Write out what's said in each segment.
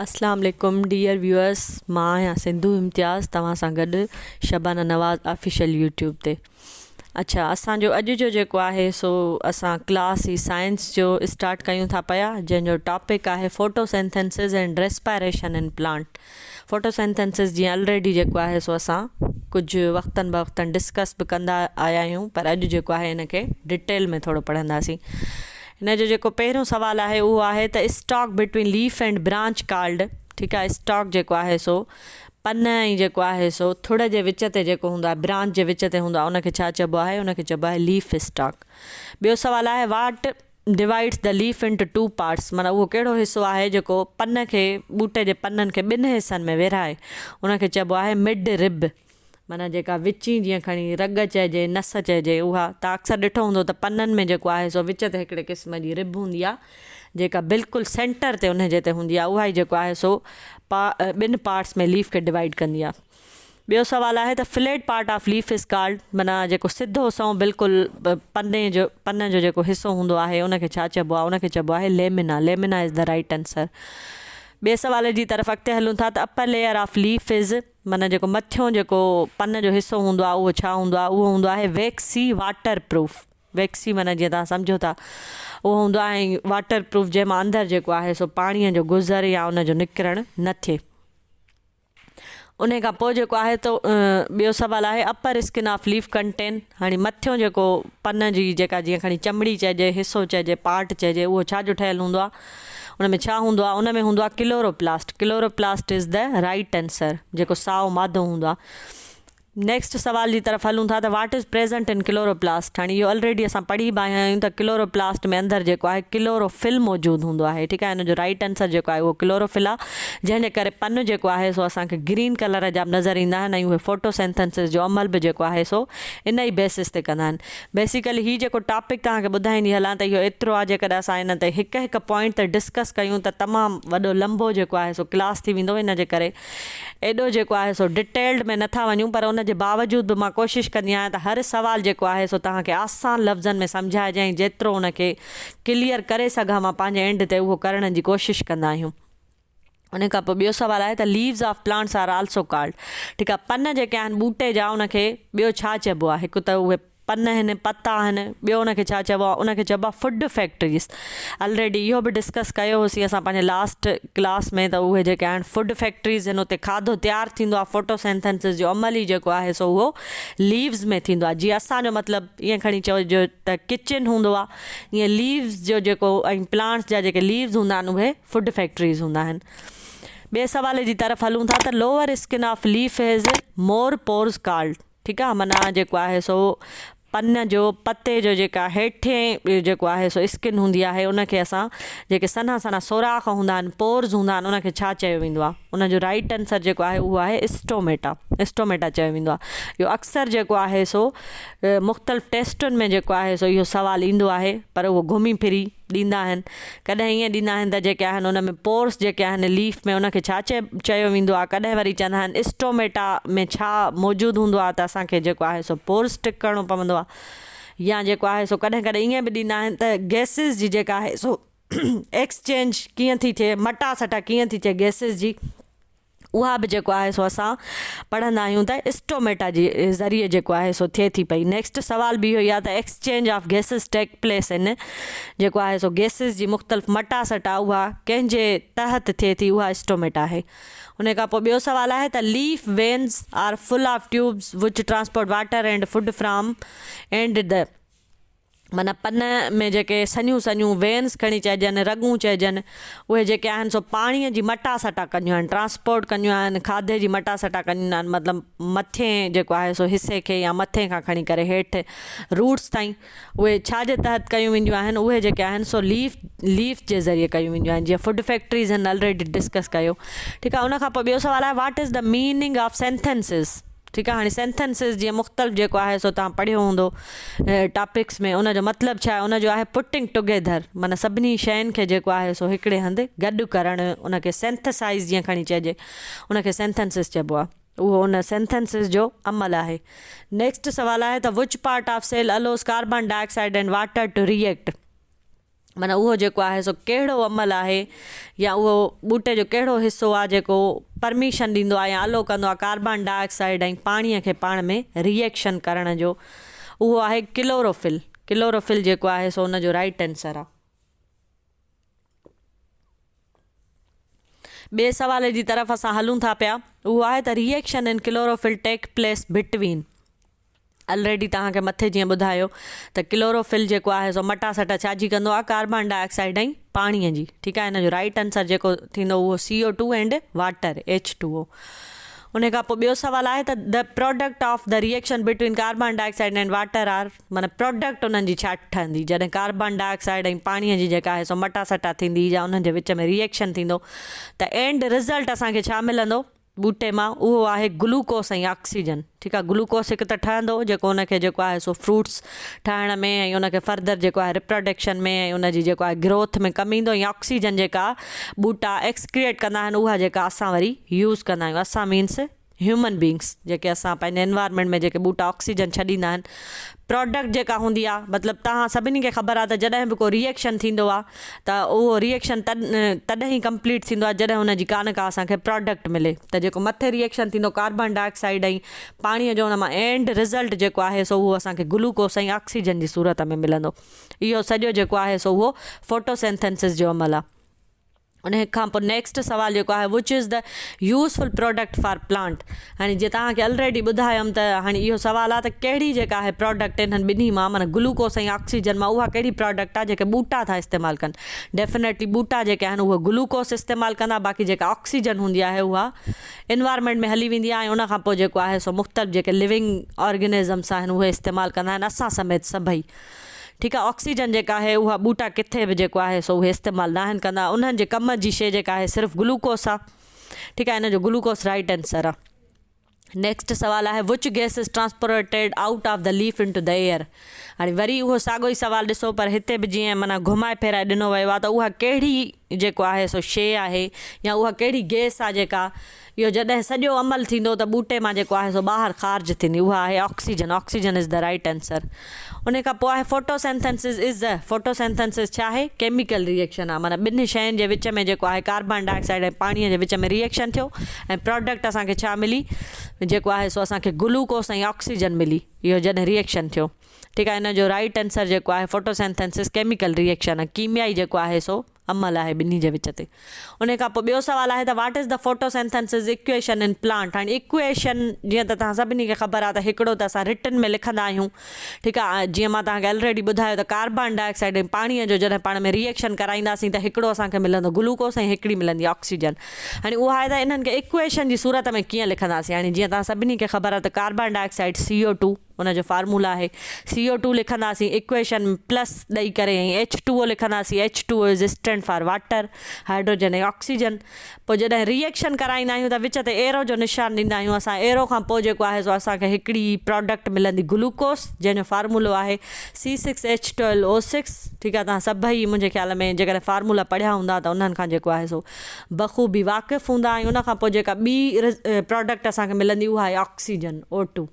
अस्सलाम वालेकुम dear viewers, मां आहियां सिंधु इम्तियाज़ तव्हां सां गॾु शबाना नवाज़ ऑफिशियल यूट्यूब ते। अच्छा, असांजो अॼु जो जेको आहे सो असां क्लास ही साइंस जो स्टार्ट कयूं था पिया, जंहिंजो टॉपिक आहे photosynthesis and respiration in plant. Photosynthesis जीअं ऑलरेडी जेको आहे सो असां कुझु वक़्तनि ब वक़्तनि डिस्कस बि कंदा आया आहियूं, पर अॼु जेको आहे हिनखे डिटेल में थोरो पढ़ंदासीं। हिन जो जेको पहिरियों सुवालु आहे उहो आहे त stock between leaf and branch called. ठीकु आहे, स्टॉक जेको आहे सो पन ऐं जेको आहे सो थुड़ जे विच ते जेको हूंदो आहे, ब्रांच जे विच ते हूंदो आहे, उनखे छा चइबो आहे? उनखे चइबो आहे लीफ स्टॉक। ॿियो सुवालु आहे what divides the leaf into two parts, माना उहो कहिड़ो हिसो आहे जेको पन खे, ॿूटे जे पननि खे ॿिनि हिसनि में विरहाए, उनखे चइबो आहे मिड रिब। माना जेका विची जीअं खणी रग चइजे, नस चइजे, उहा तव्हां अक्सर ॾिठो हूंदो त पननि में जेको आहे सो विच ते हिकिड़े क़िस्म जी रिब हूंदी आहे, जेका बिल्कुलु सेंटर ते उनजे ते हूंदी आहे, उहा ई जेको आहे सो ॿिनि पार्ट्स में लीफ खे डिवाइड कंदी आहे। ॿियो सुवालु आहे त flat part of leaf is called, माना जेको सिधो सौ बिल्कुलु पन जो जेको हिसो हूंदो आहे उनखे छा चइबो आहे? उनखे चइबो आहे lamina. Lamina is the right answer. ॿिए सुवाल जी तरफ़ अॻिते हलूं था त upper layer of leaf is, माना जेको मथियों जेको पन जो हिसो हूंदो आहे उहो छा हूंदो आहे? उहो हूंदो आहे वैक्सी वाटर प्रूफ। वैक्सी माना जीअं तव्हां सम्झो था उहो हूंदो आहे वाटर प्रूफ, जंहिंमां अंदरि जेको आहे सो पाणीअ जो गुज़र या उनजो निकिरणु न थिए। उन खां पोइ जेको आहे त ॿियो सुवालु आहे upper skin of leaf contain. हाणे मथियों जेको पन जी जेका जीअं खणी चमड़ी चइजे, हिसो चइजे, पार्ट चइजे, उहो छा जो ठहियलु हूंदो आहे? उन में छा हूंदो आहे? उन में हूंदो आहे chloroplast. Chloroplast is the right answer, जेको साओ मादो हूंदो आहे। नेक्स्ट सवाल जी तरफ़ हलूं था त what is present in chloroplast. हाणे इहो ऑलरेडी असां पढ़ी बि आया आहियूं त क्लोरोप्लास्ट में अंदरि जेको आहे क्लोरोफिल मौजूदु हूंदो आहे। ठीकु आहे, हिन जो राइट आंसर जेको आहे उहो क्लोरोफिल आहे, जंहिंजे करे पन जेको आहे सो असांखे ग्रीन कलर जा नज़र ईंदा आहिनि, ऐं उहे फोटोसिंथेसिस जो अमल बि जेको आहे सो इन ई बेसिस ते कंदा आहिनि। बेसिकली हीअ जेको टॉपिक तव्हांखे ॿुधाईंदी हलां त इहो एतिरो आहे, जेकॾहिं असां इन ते हिकु हिकु पॉइंट ते डिस्कस कयूं त तमामु वॾो लंबो जेको आहे सो क्लास थी वेंदो। इन जे करे एॾो जेको आहे सो डिटेल्ड में नथा वञूं, पर उन जे बावजूदि बि मां कोशिशि कंदी आहियां त हर सुवाल जेको आहे सो तव्हांखे आसान लफ़्ज़नि में सम्झाइजे, ऐं जेतिरो उनखे क्लियर करे सघां मां पंहिंजे एंड ते उहो करण जी कोशिशि कंदा आहियूं। उन खां पोइ ॿियो सुवालु आहे त leaves of plants are also called. ठीकु आहे, पन जेके आहिनि ॿूटे जा उनखे ॿियो छा चइबो आहे? हिकु त उहे पन आहिनि, पता आहिनि, ॿियो उनखे छा चइबो आहे? उनखे चइबो आहे फूड फैक्ट्रीज़। ऑलरेडी इहो बि डिस्कस कयो होसीं असां पंहिंजे लास्ट क्लास में, त उहे जेके आहिनि फूड फैक्ट्रीज़ आहिनि, उते खाधो तयारु थींदो आहे। फोटोसिंथेसिस जो अमल ई जेको आहे सो उहो लीव्स में थींदो आहे। जीअं असांजो मतिलबु ईअं खणी चइजो त किचन हूंदो आहे, ईअं लीव्स जो जेको ऐं प्लांट्स जा जेके लीव्स हूंदा आहिनि उहे फूड फैक्ट्रीज़ हूंदा आहिनि। ॿिए सुवाल जी तरफ़ हलूं था त lower skin of leaf is more pores called. ठीकु आहे, माना जेको आहे सो पन जो, पते जो जेका हेठे जेको आहे सो स्किन हूंदी आहे, उनखे असां जेके सन्हा सन्हा सोराख हूंदा आहिनि, पोर्स हूंदा आहिनि, उनखे छा चयो वेंदो आहे? उनजो राइट आंसर जेको आहे उहो आहे स्टोमेटा। स्टोमेटा चयो वेंदो आहे। इहो अक्सर जेको आहे सो मुख़्तलिफ़ टेस्टुनि में जेको आहे सो इहो सुवालु ईंदो आहे, पर उहो घुमी फिरी ॾींदा आहिनि। कॾहिं ईअं ॾींदा आहिनि त जेके आहिनि उन में पोर्स जेके आहिनि लीफ में, उनखे छा चयो वेंदो आहे? कॾहिं वरी चवंदा आहिनि स्टोमेटा में छा मौजूदु हूंदो आहे, त असांखे जेको आहे सो पोर्स टिक करिणो पवंदो आहे। या जेको आहे सो कॾहिं कॾहिं ईअं बि ॾींदा आहिनि त गैसिस जी जेका आहे सो एक्सचेंज कीअं थी थिए, मटासटा कीअं थी थिए गैसिस जी, उहा बि जेको आहे सो असां पढ़ंदा आहियूं त स्टोमेटा जे ज़रिए जेको आहे सो थिए थी पई। नेक्स्ट सुवाल बि इहो ई आहे त exchange of gases take place in, जेको आहे सो गैसिस जी मुख़्तलिफ़ मटासटा उहा कंहिंजे तहत थिए थी? उहा स्टोमेटा आहे। उन खां पोइ ॿियो सुवालु आहे त leaf veins are full of tubes which transport water and food from and the, माना पन में जेके सनियूं सनियूं वेन्स खणी चइजनि, रगूं चइजनि, उहे जेके आहिनि सो पाणीअ जी मटासटा कंदियूं आहिनि, ट्रांसपोर्ट कंदियूं आहिनि, खाधे जी मटासटा कंदियूं आहिनि, मतिलबु मथे जेको आहे सो हिसे खे या मथे खां खणी करे हेठि रूट्स ताईं, उहे छा जे तहत कयूं वेंदियूं आहिनि? उहे जेके आहिनि सो लीफ जे ज़रिए कयूं वेंदियूं आहिनि, जीअं फूड फैक्ट्रीज़ आहिनि, ऑलरेडी डिस्कस कयो। ठीकु आहे, उन खां पोइ ॿियो सुवालु आहे what is the meaning of synthesis. ठीकु आहे, हाणे सिंथेसिस जीअं मुख़्तलिफ़ जेको आहे सो तव्हां पढ़ियो हूंदो टॉपिक्स में, उनजो मतिलबु छा आहे? उनजो आहे पुटिंग टुगेदर, माना सभिनी शयुनि खे जेको आहे सो हिकिड़े हंधि गॾु करणु, उनखे सिंथेसाइज़ जीअं खणी चइजे, उनखे सिंथेसिस चइबो आहे। उहो उन सिंथेसिस जो अमल आहे। नेक्स्ट सुवालु आहे त which part of cell allows carbon dioxide and water to react. माना उहो जेको आहे सो कहिड़ो अमल आहे या उहो ॿूटे जो कहिड़ो हिसो आहे जेको परमिशन ॾींदो आहे या अलो कंदो आहे कार्बन डाइऑक्साइड ऐं पाणीअ खे पाण में रिएक्शन करण जो, उहो आहे क्लोरोफिल। क्लोरोफिल जेको आहे सो उनजो राइट आंसर आहे। ॿिए सवाल जी तरफ़ असां हलूं था पिया, उहो आहे त reaction in chlorophyll take place between. Already तव्हांखे मथे जीअं ॿुधायो त क्लोरोफिल जेको आहे सो मटासट छाजी कंदो आहे, कार्बन डाइऑक्साइड ऐं पाणीअ जी। ठीकु आहे, हिन जो राइट आंसर जेको थींदो उहो CO2 एंड वाटर H2O। उन खां पोइ ॿियो सुवालु आहे त the product of the reaction between carbon dioxide and water are, माना प्रोडक्ट उन्हनि जी छा ठहंदी जॾहिं कार्बन डाइऑक्साइड ऐं पाणीअ जी जेका आहे सो मटासटा थींदी या उन्हनि जे विच में रिएक्शन थींदो त एंड रिज़ल्ट असांखे छा मिलंदो ॿूटे मां, उहो आहे ग्लूकोस ऐं ऑक्सीजन। ठीकु आहे, ग्लूकोस हिकु त ठहंदो जेको उनखे जेको आहे सो फ्रूट्स ठाहिण में ऐं उनखे फर्दर जेको आहे रिप्रोडक्शन में ऐं उनजी जेको आहे ग्रोथ में कमु ईंदो, ऐं ऑक्सीजन जेका ॿूटा एक्सक्रिएट कंदा आहिनि उहा जेका असां वरी यूज़ कंदा आहियूं। असां मीन्स ह्यूमन बींग्स, जेके असां पंहिंजे एनवायरमेंट में जेके ॿूटा ऑक्सीजन छॾींदा आहिनि। प्रोडक्ट जेका हूंदी आहे, मतिलबु तव्हां सभिनी खे ख़बर आहे त जॾहिं बि को रिएक्शन थींदो आहे त उहो रिएक्शन तॾहिं ई कंप्लीट थींदो आहे जॾहिं हुनजी का न का असांखे प्रोडक्ट मिले। त जेको मथे रिएक्शन थींदो कार्बन डाइऑक्साइड ऐं पाणीअ जो, हुन मां एंड रिज़ल्ट जेको आहे सो उहो असांखे ग्लूकोस ऐं ऑक्सीजन जी सूरत में मिलंदो। इहो सॼो जेको आहे सो उहो फोटोसिंथेसिस जो अमल आहे। उन खां पोइ नेक्स्ट सवाल जेको आहे which is the useful product for plant. हाणे जीअं तव्हांखे ऑलरेडी ॿुधायमि त हाणे इहो सुवालु आहे त कहिड़ी जेका आहे प्रोडक्ट इन्हनि ॿिन्ही मां, माना ग्लूकोस ऐं ऑक्सीजन मां, उहा कहिड़ी प्रोडक्ट आहे जेके ॿूटा था इस्तेमालु कनि। डेफिनेटली ॿूटा जेके आहिनि उहे ग्लूकोस इस्तेमालु कंदा, बाक़ी जेका ऑक्सीजन हूंदी आहे उहा इन्वायरमेंट में हली वेंदी आहे ऐं उन खां पोइ जेको आहे सो मुख़्तलिफ़ जेके लिविंग ऑर्गेनिज़म्स आहिनि उहे इस्तेमालु कंदा आहिनि, असां समेत सभई। ठीकु आहे, ऑक्सीजन जेका आहे उहा ॿूटा किथे बि जेको आहे सो उहे इस्तेमालु न आहिनि कंदा, उन्हनि जे कम जी शइ जेका आहे सिर्फ़ु ग्लूकोस आहे। ठीकु आहे, हिन जो ग्लूकोस राइट आंसर आहे। नेक्स्ट सवाल आहे which gas is transported out of the leaf into the air. हाणे वरी उहो साॻियो ई सवालु ॾिसो, पर हिते बि जीअं माना घुमाए फिराए ॾिनो वियो आहे त उहा कहिड़ी जेको आहे सो शइ आहे या उहा कहिड़ी गैस आहे जेका इहो जॾहिं सॼो अमल थींदो त ॿूटे मां जेको आहे सो ॿाहिरि ख़ारिज थींदी, उहा आहे oxygen. Oxygen is the right answer. उन खां पोइ आहे फोटोसिंथेसिस इज़ द, फोटोसिंथेसिस छा आहे, केमिकल रिएक्शन आहे। माना ॿिनि शयुनि जे विच में जेको आहे कार्बन डाइऑक्साइड ऐं पाणीअ जे विच में रिएक्शन थियो ऐं प्रोडक्ट असांखे छा मिली, जेको आहे सो असांखे ग्लूकोस ऐं ऑक्सीजन मिली, इहो जॾहिं रिएक्शन थियो। ठीकु आहे, हिन जो राइट आंसर जेको आहे फोटोसिंथेसिस केमिकल रिएक्शन आहे, कीमियाई जेको आहे सो अमल आहे ॿिन्ही जे विच ते। उन खां पोइ ॿियो सुवालु आहे त what is the photosynthesis equation in plant. हाणे इक्वेशन जीअं त तव्हां सभिनी खे ख़बर आहे त हिकिड़ो त असां रिटन में लिखंदा आहियूं। ठीकु आहे, जीअं मां तव्हांखे ऑलरेडी ॿुधायो त कार्बन डाइऑक्साइड ऐं पाणीअ जो जॾहिं पाण में रिएक्शन कराईंदासीं त हिकिड़ो असांखे मिलंदो ग्लूकोस ऐं हिकिड़ी मिलंदी ऑक्सीजन। हाणे उहा आहे त इन्हनि खे इक्वेशन जी सूरत में कीअं लिखंदासीं। हाणे जीअं तव्हां सभिनी खे ख़बर आहे त कार्बन डाइऑक्साइड CO2 उनजो फार्मूला आहे, CO2 लिखंदासीं इक्वेशन प्लस ॾेई करे ऐं H2O लिखंदासीं, H2O is stand for water, hydrogen ऐं ऑक्सीजन। पोइ जॾहिं रिएक्शन कराईंदा आहियूं त विच ते एरो जो निशान ॾींदा आहियूं असां, एरो खां पोइ जेको आहे सो असांखे हिकिड़ी प्रोडक्ट मिलंदी ग्लूकोस, जंहिंजो फार्मूलो आहे C6H12O6। ठीकु आहे, तव्हां सभई मुंहिंजे ख़्याल में जेकॾहिं फार्मूला पढ़िया हूंदा त उन्हनि खां जेको आहे सो बख़ूबी वाक़िफ़ु हूंदा। ऐं उन खां पोइ जेका ॿी प्रोडक्ट असांखे मिलंदी उहा आहे ऑक्सीजन O2।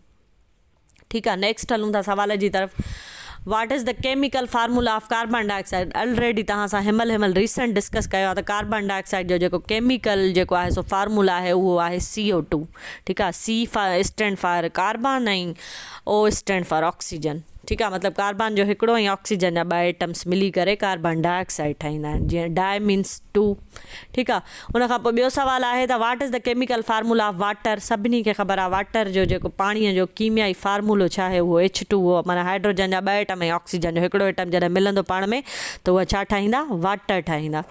ठीकु आहे, नेक्स्ट हलूं था सवाल जी तरफ़। What is the chemical formula of carbon dioxide. Already तव्हां सां हिमल रिसेंट डिस्कस कयो आहे त कार्बन डाइऑक्साइड जो जेको केमिकल जेको आहे सो फार्मूला आहे उहो आहे CO2। ठीकु आहे, C स्टैंड फॉर कार्बन ऐं O स्टैंड फॉर ऑक्सीजन। ठीकु आहे, मतिलबु कार्बन जो हिकिड़ो ऐं ऑक्सीजन जा ॿ एटम्स मिली करे कार्बन डाइऑक्साइड ठाहींदा आहिनि, जीअं डाइ मीन्स 2। ठीकु आहे, उन खां पोइ ॿियो सुवालु आहे त what is the chemical formula of water. सभिनी खे ख़बर आहे वाटर जो जेको पाणीअ जो कीमियाई फार्मूलो छा आहे, उहो H2O, माना हाइड्रोजन जा ॿ एटम ऐं ऑक्सीजन जो हिकिड़ो एटम जॾहिं मिलंदो पाण में त उहा छा ठाहींदा, वाटर ठाहींदा।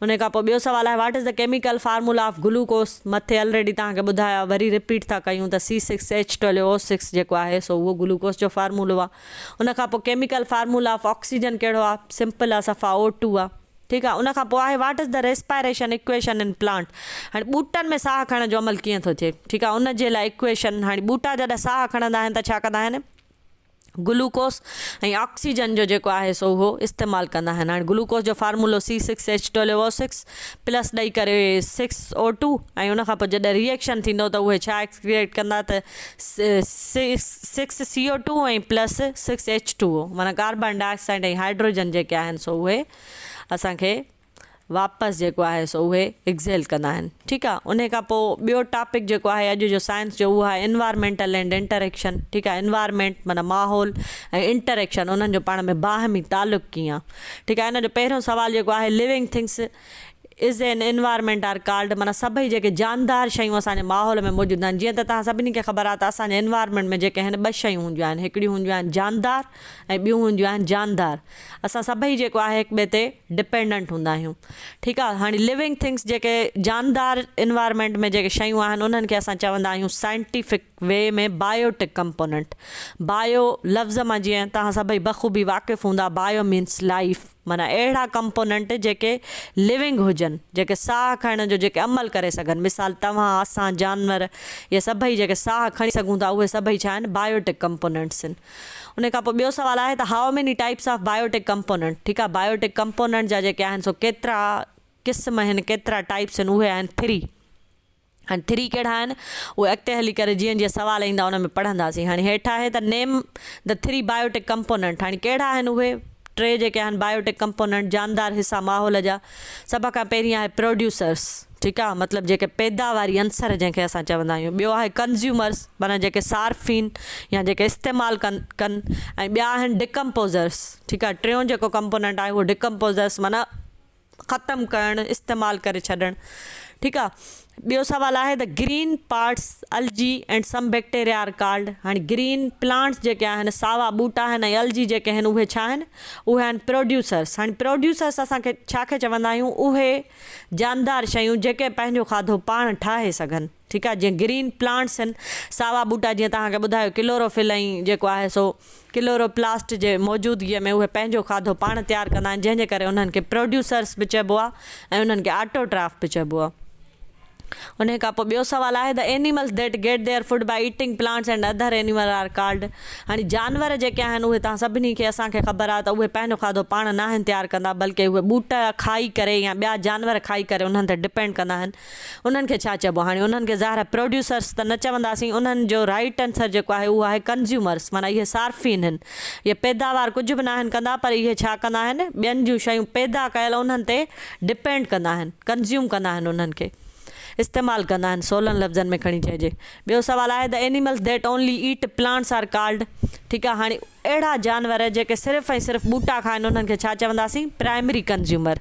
उन खां पोइ ॿियो सुवालु आहे what is the chemical formula of glucose. मथे ऑलरेडी तव्हांखे ॿुधायो, वरी रिपीट था कयूं त C6H12O6 जेको आहे सो उहो ग्लूकोस जो फार्मूलो आहे। उन खां पोइ केमिकल फार्मूला ऑफ ऑक्सीजन कहिड़ो आहे, सिंपल आहे, सफ़ा O2 आहे। ठीकु आहे, उन खां पोइ आहे what is the respiration equation in plant. हाणे ॿूटनि में साह खणण जो अमल कीअं थो थिए। ठीकु आहे, उन जे लाइ इक्वेशन, हाणे ॿूटा जॾहिं साह खणंदा आहिनि त छा कंदा आहिनि, ग्लूकोस ऐं ऑक्सीजन जो जेको आहे सो उहो इस्तेमालु कंदा आहिनि। हाणे ग्लूकोस जो फार्मूलो C6H12O6 प्लस ॾेई करे 6O2 ऐं उनखां पोइ जॾहिं रिएक्शन थींदो त उहे छा क्रिएट कंदा त 6CO2 ऐं प्लस 6H2O, माना कार्बन डाइऑक्साइड ऐं हाइड्रोजन जेके आहिनि सो उहे असांखे वापसि जेको आहे सो उहे एक्सेल कंदा आहिनि। ठीकु आहे, उन खां पोइ ॿियो टॉपिक जेको आहे अॼु जो साइंस जो उहो आहे इन्वायरमेंटल एंड इंटरेक्शन। ठीकु आहे, इन्वायरमेंट माना माहौल ऐं इंटरेक्शन उन्हनि जो पाण में बाहिमी तालुक़ु कीअं आहे। ठीकु आहे, इन जो पहिरियों सुवालु जेको आहे living things is an environment are called, माना सभई जेके जानदार शयूं असांजे माहौल में मौजूदु आहिनि। जीअं त तव्हां सभिनी खे ख़बर आहे त असांजे एनवायरमेंट में जेके आहिनि 2 शयूं हूंदियूं आहिनि, हिकिड़ियूं हूंदियूं आहिनि जानदार ऐं ॿियूं हूंदियूं आहिनि जानदार। असां सभई जेको आहे हिक ॿिए ते डिपेंडेंट हूंदा आहियूं। ठीकु आहे, हाणे लिविंग थिंग्स जेके जानदार एनवायरमेंट में जेके शयूं आहिनि उन्हनि खे असां चवंदा आहियूं साइंटिफिक वे में बायोटिक कंपोनेंट। बायो लफ़्ज़ मां जीअं तव्हां सभई बख़ूबी वाक़िफ़ हूंदा, बायो मीन्स लाइफ, माना अहिड़ा कंपोनेंट जेके लिविंग हुजनि, जेके साह खणण जो जेके अमल करे सघनि। मिसाल तव्हां, असां, जानवर, इहे सभई जेके साह खणी सघूं था उहे सभई छा आहिनि, बायोटिक कंपोनेंट्स आहिनि। उन खां पोइ ॿियो सुवालु आहे त how many types of biotic component. ठीकु आहे, बायोटिक कंपोनेंट जा जेके आहिनि सो केतिरा क़िस्म आहिनि, केतिरा टाइप्स आहिनि, उहे आहिनि 3। हाणे 3 कहिड़ा आहिनि उहे अॻिते हली करे जीअं जीअं सुवाल ईंदा उन में पढ़ंदासीं। हाणे हेठि आहे त नेम द 3 बायोटिक कंपोनेंट। हाणे कहिड़ा आहिनि उहे 3 जेके आहिनि बायोटिक कंपोनेंट जानदार हिसा माहौल जा। सभ खां पहिरीं आहे प्रोड्यूसर्स। ठीकु आहे, मतिलबु जेके पैदावारी अंसर जंहिंखे असां चवंदा आहियूं। ॿियो आहे कंज़्यूमर्स, माना जेके सार्फिन या जेके इस्तेमालु कनि ऐं ॿिया आहिनि डिकम्पोज़र्स। ठीकु आहे, टियों जेको कंपोनेंट आहे उहो डिकम्पोज़र्स, माना ख़तमु करणु, इस्तेमालु करे छॾणु। ठीकु आहे, ॿियो सुवालु आहे the green parts algae and some bacteria are called. हाणे ग्रीन प्लांट्स जेके आहिनि, सावा ॿूटा आहिनि ऐं अलजी जेके आहिनि उहे छा आहिनि, उहे आहिनि प्रोड्यूसर्स। हाणे प्रोड्यूसर्स असांखे छा खे चवंदा आहियूं, उहे जानदार शयूं जेके पंहिंजो खाधो पाण ठाहे सघनि। ठीकु आहे, जीअं ग्रीन प्लांट्स आहिनि, सावा ॿूटा, जीअं तव्हांखे ॿुधायो क्लोरोफिल ऐं जेको आहे सो क्लोरोप्लास्ट जे मौजूदगीअ में उहे पंहिंजो खाधो पाण तयारु कंदा आहिनि, जंहिंजे करे उन्हनि खे प्रोड्यूसर्स बि चइबो आहे ऐं उन्हनि खे ऑटोट्राफ बि चइबो आहे। उन खां पोइ ॿियो सुवालु आहे the animals that get their food by eating plants and other animal are called. हाणे जानवर जेके आहिनि उहे तव्हां सभिनी खे असांखे ख़बर आहे त उहे पंहिंजो खाधो पाण न आहिनि तयारु कंदा, बल्कि उहे ॿूटा खाई करे या ॿिया जानवर खाई करे उन्हनि ते डिपेंड कंदा आहिनि। उन्हनि खे छा चइबो, हाणे उन्हनि खे ज़ाहिर प्रोड्यूसर्स त न चवंदासीं, उन्हनि जो राइट आंसर जेको आहे उहो आहे कंज़्यूमर्स, माना इहे सार्फिन आहिनि। इहे पैदावार कुझु बि न आहिनि कंदा, पर इहे छा कंदा आहिनि, ॿियनि जूं शयूं पैदा कयल उन्हनि ते डिपेंड कंदा आहिनि, कंज़्यूम कंदा आहिनि, उन्हनि खे इस्तेमालु कंदा आहिनि। 16 लफ़्ज़नि में खणी चइजे। ॿियो सुवालु आहे the animals that only eat plants are called. ठीकु आहे, हाणे अहिड़ा जानवर जेके सिर्फ़ु ऐं सिर्फ़ु ॿूटा खाइनि उन्हनि खे छा चवंदासीं, प्राइमरी कंज़्यूमर।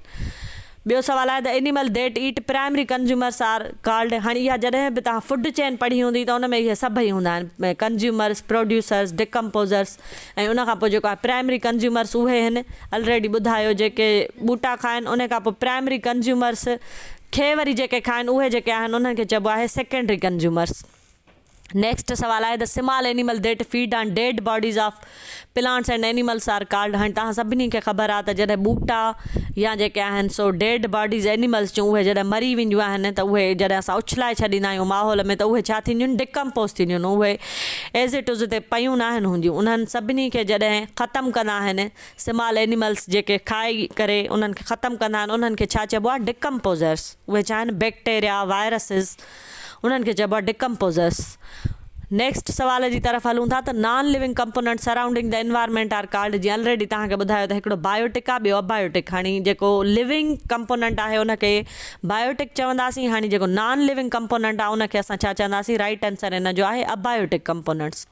ॿियो सुवालु आहे the animal that eat primary consumers are called. हाणे इहा जॾहिं बि तव्हां फूड चेन पढ़ी हूंदी त उन में इहे सभई हूंदा आहिनि, कंज़्यूमर्स, प्रोड्यूसर्स, डिकम्पोज़र्स ऐं उन खां पोइ जेको आहे प्राइमरी कंज़्यूमर्स उहे आहिनि ऑलरेडी ॿुधायो जेके ॿूटा खाइनि। उन खां पोइ प्राइमरी कंज़्यूमर्स खे वरी जेके खाइनि उहे जेके आहिनि उन्हनि खे चइबो आहे सेकेंडरी कंज़्यूमर्स। नेक्स्ट सुवालु आहे the small animal that feed on dead bodies of plants and animals are called. हाणे तव्हां सभिनी खे ख़बर आहे त जॾहिं ॿूटा या जेके आहिनि सो डेड बॉडीज़ एनिमल्स जूं उहे जॾहिं मरी वेंदियूं आहिनि त उहे जॾहिं असां उछलाए छॾींदा आहियूं माहौल में त उहे छा थींदियूं आहिनि, डिकम्पोज़ थींदियूं आहिनि। उहे एज़ इट इज़ उते पयूं न आहिनि हूंदियूं। उन्हनि सभिनी खे जॾहिं ख़तमु कंदा आहिनि, स्मॉल एनिमल्स जेके खाई करे उन्हनि खे ख़तमु कंदा आहिनि, उन्हनि खे छा चइबो आहे, डिकम्पोज़र्स। उहे छा आहिनि, बैक्टीरिया, वायरसिस, उन्हनि खे चइबो आहे डिकम्पोज़र्स। नेक्स्ट सुवाल जी तरफ़ हलूं था त non living component surrounding the environment are called. जीअं ऑलरेडी तव्हांखे ॿुधायो त हिकिड़ो बायोटिक आहे, ॿियो अबायोटिक। हाणे जेको लिविंग कंपोनेंट आहे उनखे बायोटिक चवंदासीं। हाणे जेको नॉन लिविंग कंपोनेंट आहे उनखे असां छा चवंदासीं, राइट आंसर इन जो आहे अबायोटिक कंपोनेंट्स।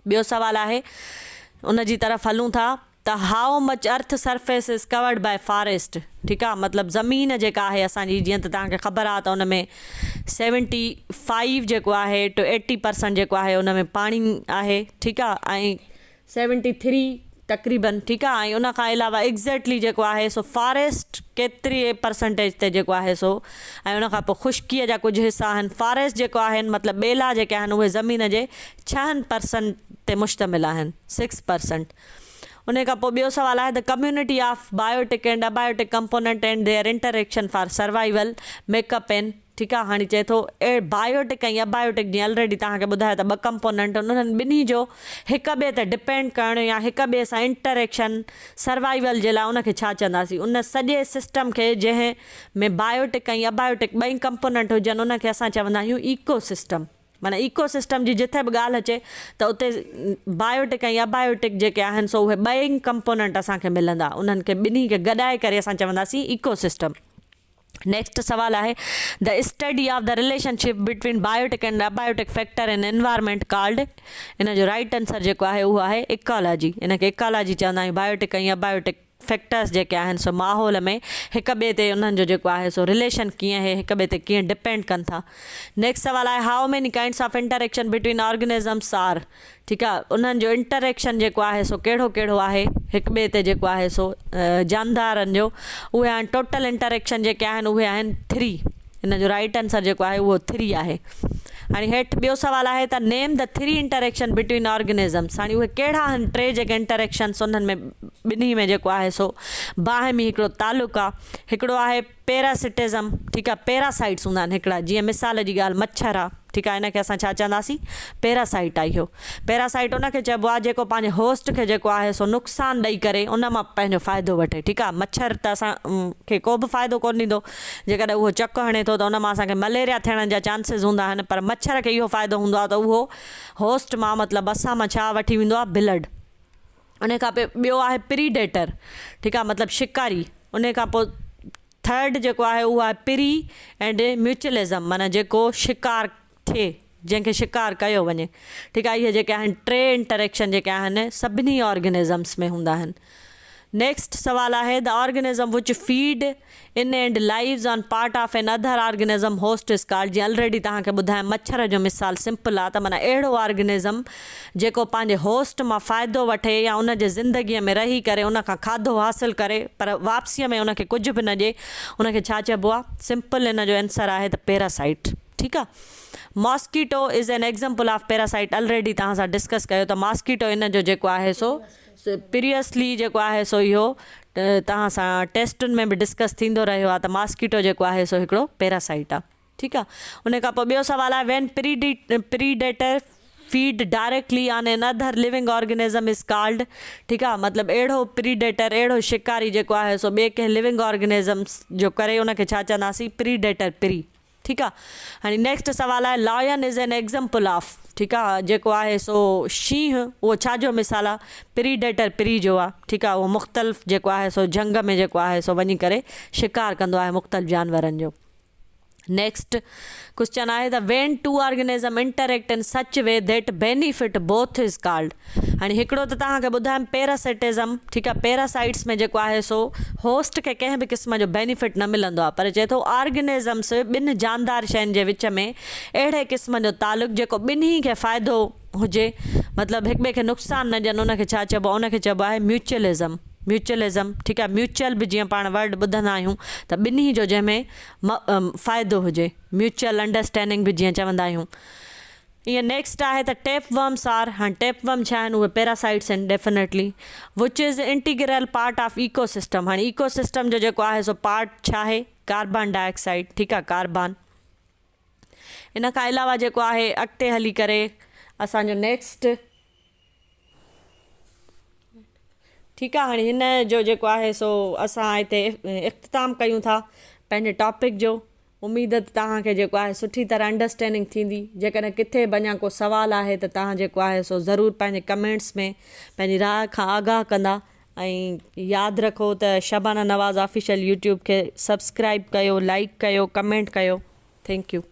ॿियो सुवालु आहे उन जी तरफ़ हलूं था त how much earth surface is covered by forest. ठीकु आहे, मतिलबु ज़मीन जेका आहे असांजी, जीअं त तव्हांखे ख़बर आहे त उन में 75 जेको आहे टू 80% जेको आहे उन में पाणी आहे। ठीकु आहे, ऐं 73 तक़रीबन। ठीकु आहे, ऐं उन खां अलावा एग्ज़ैक्टली जेको आहे सो फॉरेस्ट केतिरी परसेंटेज ते जेको आहे सो, ऐं उन खां पोइ ख़ुश्कीअ जा कुझु हिसा आहिनि। फॉरेस्ट जेको आहिनि मतिलबु ॿेला जेके आहिनि उहे ज़मीन जे 6% ते मुश्तमिल आहिनि, 6%। उन खां पोइ ॿियो सुवालु आहे the community of biotic and abiotic component and their interaction for survival make up an ठीकु आहे। हाणे चए थो बायोटिक ऐं अबायोटिक, जीअं ऑलरेडी तव्हांखे ॿुधायो त 2 कंपोनेंट उन्हनि ॿिन्ही जो हिक ॿिए ते डिपेंड करणु या हिक ॿिए सां इंटरेक्शन सर्वाइवल जे लाइ उनखे छा चवंदासीं, उन सॼे सिस्टम खे जंहिं में बायोटिक ऐं अबायोटिक ॿई कंपोनेंट हुजनि उनखे असां चवंदा आहियूं इकोसिस्टम। माना इकोसिस्टम जी जिथे बि ॻाल्हि अचे त उते बायोटिक ऐं अबायोटिक जेके आहिनि सो उहे ॿई कंपोनेंट असांखे मिलंदा, उन्हनि खे ॿिन्ही खे गॾाए करे असां चवंदासीं इकोसिस्टम। नेक्स्ट सवाल आहे the study of the relationship between biotic and abiotic factor in environment called, इन जो राइट आंसर जेको आहे उहो आहे इकोलॉजी। इनखे इकोलॉजी चवंदा आहियूं। बायोटिक ऐं अबायोटिक फैक्टर्स जेके आहिनि सो माहौल में हिक ॿिए ते उन्हनि जो जेको आहे सो रिलेशन कीअं आहे, हिक ॿिए ते कीअं डिपेंड कनि था। नेक्स्ट सवाल आहे how many kinds of interaction between organisms are, ठीकु आहे, उन्हनि जो इंटरेक्शन जेको आहे सो कहिड़ो कहिड़ो आहे हिक ॿिए ते जेको आहे सो जानदारनि जो, उहे आहिनि टोटल इंटरेक्शन जेके आहिनि उहे आहिनि 3। इन जो राइट आंसर जेको आहे उहो 3 आहे। हाणे हेठि ॿियो सवाल आहे त नेम द 3 इंटरेक्शन बिटवीन ऑर्गेनिज़म्स। हाणे उहे कहिड़ा आहिनि 3 जेके इंटरेक्शन्स उन्हनि में ॿिन्ही में जेको आहे सो बाहिमी हिकिड़ो तालुक़ु आहे। हिकिड़ो आहे पैरासिटिज़म, ठीकु आहे, पैरासाइट्स हूंदा आहिनि हिकिड़ा, जीअं मिसाल जी ॻाल्हि मच्छर आहे, ठीकु आहे, इनखे असां छा चवंदासीं पैरासाइट आहे इहो। पैरासाइट उनखे चइबो आहे जेको पंहिंजे होस्ट खे जेको आहे सो नुक़सानु ॾेई करे उन मां पंहिंजो फ़ाइदो वठे, ठीकु आहे। मच्छर त असांखे को बि फ़ाइदो कोन ॾींदो, जेकॾहिं उहो चक हणे थो त उन मां असांखे मलेरिया थियण जा चांसिस हूंदा आहिनि, पर मच्छर खे इहो फ़ाइदो हूंदो आहे त उहो होस्ट मां मतिलबु असां मां छा वठी वेंदो आहे, ब्लड। उन खां पोइ ॿियो आहे प्रीडेटर, ठीकु आहे, मतिलबु शिकारी। उन खां पोइ थर्ड जेको आहे उहो आहे प्री एंड म्यूचुअलिज़म, माना जेको शिकार थिए, जंहिंखे शिकार कयो वञे, ठीकु आहे। इहे जेके आहिनि 3 इंटरेक्शन जेके आहिनि सभिनी ऑर्गेनिज़म्स में हूंदा आहिनि। नेक्स्ट सवाल आहे the organism which feed in and lives on part of an other organism host is called. जीअं ऑलरेडी तव्हांखे ॿुधायां मच्छर जो मिसाल सिंपल आहे, त माना अहिड़ो ऑर्गेनिज़म जेको पंहिंजे होस्ट मां फ़ाइदो वठे या उनजे ज़िंदगीअ में रही करे उनखां खाधो हासिलु करे पर वापसीअ में उनखे कुझु बि न ॾिए, उनखे छा चइबो आहे, सिंपल इन जो आंसर आहे त पैरासाइट, ठीकु आहे। Mosquito is an example of parasite, already तव्हां सां डिस्कस कयो त मॉस्कीटो इन जो जेको आहे सो प्रीवियसली जेको आहे सो इहो तव्हां सां टेस्टुनि में बि डिस्कस थींदो रहियो आहे त मॉस्कीटो जेको आहे सो हिकिड़ो पैरासाइट आहे, ठीकु आहे। उन खां पोइ ॿियो सवाल आहे when predator feed directly on an other living organism is called, ठीकु आहे, मतिलबु अहिड़ो प्रीडेटर, अहिड़ो शिकारी जेको आहे सो ॿिए कंहिं लिविंग ऑर्गेनिज़म्स जो करे उनखे छा चवंदासीं, प्रीडेटर, ठीकु आहे। हाणे नेक्स्ट सवाल आहे lion is an example of, ठीकु आहे, जेको आहे सो शींहं, उहो छाजो मिसाल आहे, प्रीडेटर जो आहे, ठीकु आहे। उहो मुख़्तलिफ़ जेको आहे सो जंग में जेको आहे सो वञी करे शिकार कंदो आहे मुख़्तलिफ़ जानवरनि जो। नेक्स्ट क्वेश्चन आहे the when 2 organism interact in such way that benefit both is called. हाणे हिकिड़ो त तव्हांखे ॿुधायमि पैरासिटिज़म, ठीकु आहे, पैरासाइट्स में जेको आहे सो होस्ट खे कंहिं बि क़िस्म जो बेनिफिट न मिलंदो आहे, पर चए थो ऑर्गेनिज़म्स 2 जानदार शयुनि जे विच में अहिड़े क़िस्म जो तालुक़ु जेको ॿिन्ही खे फ़ाइदो हुजे, मतिलबु हिक ॿिए खे नुक़सानु न ॾियनि, उनखे छा चइबो आहे, उनखे चइबो आहे म्यूचुअलिज़म, ठीकु आहे। म्यूचुअल बि जीअं पाण वर्ड ॿुधंदा आहियूं त ॿिन्ही जो जंहिंमें फ़ाइदो हुजे, म्यूचुअल अंडरस्टैंडिंग बि जीअं चवंदा आहियूं। ईअं नेक्स्ट आहे त टेपवर्म्स आर, हाणे टेपवर्म छा आहिनि, उहे पैरासाइट्स आहिनि definitely, which is integral part of ecosystem. हाणे इकोसिस्टम जो जेको आहे सो पार्ट छा आहे, कार्बन डाइऑक्साइड, ठीकु आहे, कार्बन। इन खां अलावा जेको आहे अॻिते हली करे असांजो नेक्स्ट, ठीकु आहे, हाणे हिन जो जेको आहे सो असां हिते इख़्तिताम कयूं था पंहिंजे टॉपिक जो। उमेद तव्हांखे जेको आहे सुठी तरह अंडरस्टैंडिंग थींदी। जेकॾहिं किथे बि अञा को सुवालु आहे त तव्हां जेको आहे सो ज़रूरु पंहिंजे कमेंट्स में पंहिंजी राय खां आगाह कंदा। ऐं यादि रखो त शबाना नवाज़ ऑफिशियल यूट्यूब खे सब्सक्राइब कयो, लाइक कयो, कमेंट कयो। Thank U.